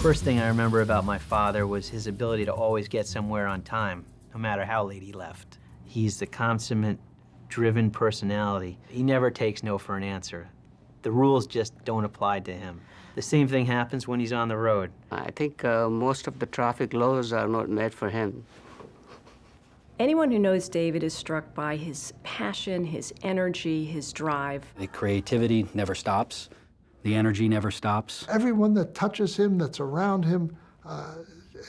First thing I remember about my father was his ability to always get somewhere on time, no matter how late he left. He's the consummate, driven personality. He never takes no for an answer. The rules just don't apply to him. The same thing happens when he's on the road. I think most of the traffic laws are not made for him. Anyone who knows David is struck by his passion, his energy, his drive. The creativity never stops. The energy never stops. Everyone that touches him, that's around him,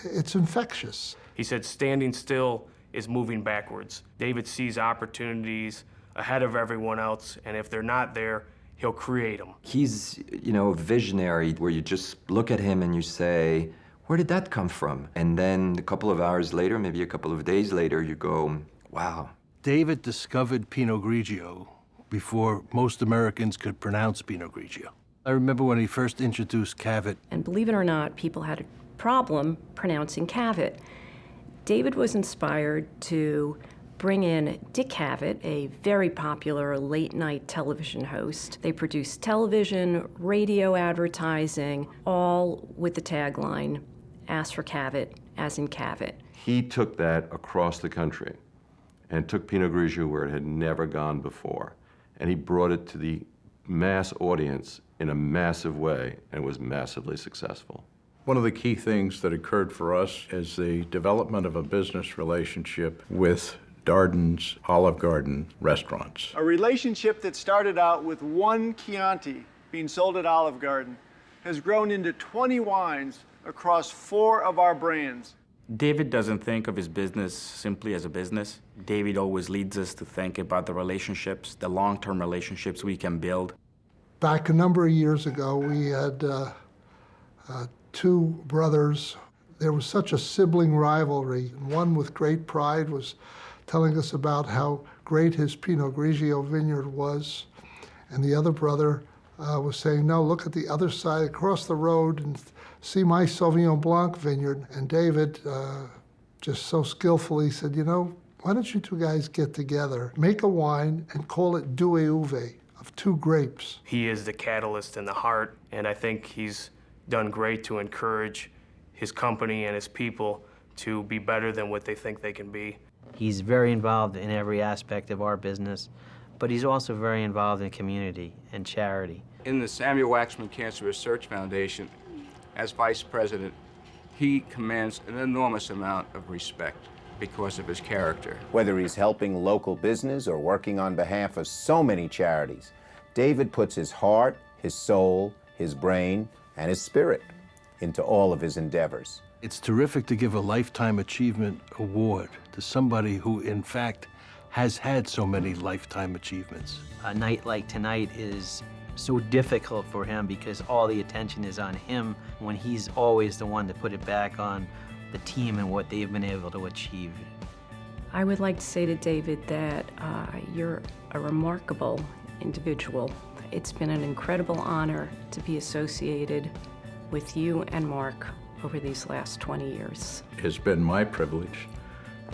it's infectious. He said standing still is moving backwards. David sees opportunities ahead of everyone else, and if they're not there, he'll create them. He's, a visionary where you just look at him and you say, where did that come from? And then a couple of hours later, maybe a couple of days later, you go, wow. David discovered Pinot Grigio before most Americans could pronounce Pinot Grigio. I remember when he first introduced Cavit. And believe it or not, people had a problem pronouncing Cavit. David was inspired to bring in Dick Cavett, a very popular late-night television host. They produced television, radio advertising, all with the tagline, "Ask for Cavett, as in Cavett." He took that across the country and took Pinot Grigio where it had never gone before. And he brought it to the mass audience in a massive way and was massively successful. One of the key things that occurred for us is the development of a business relationship with Darden's Olive Garden restaurants. A relationship that started out with one Chianti being sold at Olive Garden has grown into 20 wines across 4 of our brands. David doesn't think of his business simply as a business. David always leads us to think about the relationships, the long-term relationships we can build. Back a number of years ago, we had 2 brothers. There was such a sibling rivalry. One with great pride was telling us about how great his Pinot Grigio vineyard was. And the other brother was saying, no, look at the other side, across the road, and see my Sauvignon Blanc vineyard. And David, just so skillfully said, why don't you 2 guys get together, make a wine, and call it Deux Uve, of 2 grapes. He is the catalyst and the heart, and I think he's done great to encourage his company and his people to be better than what they think they can be. He's very involved in every aspect of our business, but he's also very involved in community and charity. In the Samuel Waxman Cancer Research Foundation, as vice president, he commands an enormous amount of respect because of his character. Whether he's helping local business or working on behalf of so many charities, David puts his heart, his soul, his brain, and his spirit into all of his endeavors. It's terrific to give a Lifetime Achievement Award to somebody who, in fact, has had so many lifetime achievements. A night like tonight is so difficult for him because all the attention is on him when he's always the one to put it back on the team and what they've been able to achieve. I would like to say to David that you're a remarkable individual. It's been an incredible honor to be associated with you and Mark over these last 20 years. It's been my privilege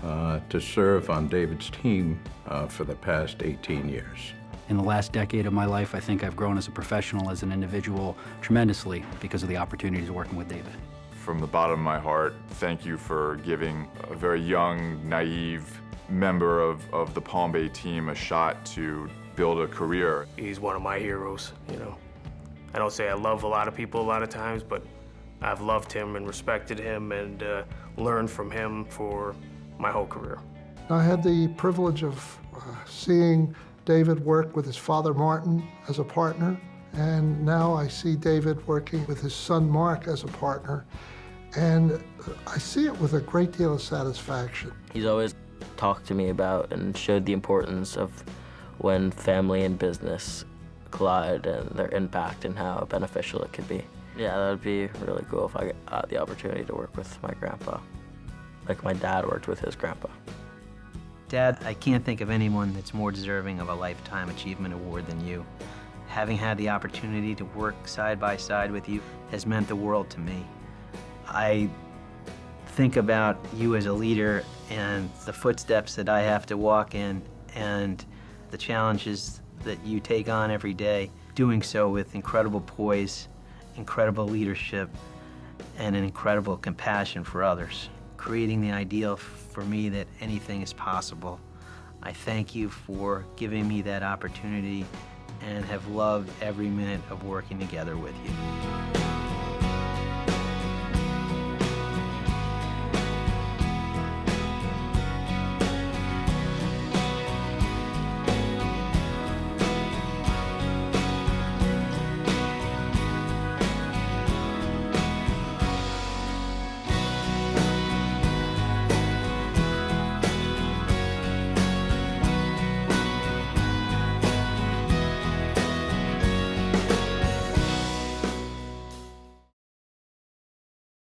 to serve on David's team for the past 18 years. In the last decade of my life, I think I've grown as a professional, as an individual, tremendously because of the opportunities working with David. From the bottom of my heart, thank you for giving a very young, naive member of the Palm Bay team a shot to build a career. He's one of my heroes, I don't say I love a lot of people a lot of times, but I've loved him and respected him and learned from him for my whole career. I had the privilege of seeing David work with his father, Martin, as a partner, and now I see David working with his son, Mark, as a partner, and I see it with a great deal of satisfaction. He's always talked to me about and showed the importance of when family and business collide and their impact and how beneficial it could be. Yeah, that would be really cool if I got the opportunity to work with my grandpa, like my dad worked with his grandpa. Dad, I can't think of anyone that's more deserving of a Lifetime Achievement Award than you. Having had the opportunity to work side by side with you has meant the world to me. I think about you as a leader and the footsteps that I have to walk in and the challenges that you take on every day, doing so with incredible poise, incredible leadership, and an incredible compassion for others, creating the ideal for me that anything is possible. I thank you for giving me that opportunity and have loved every minute of working together with you.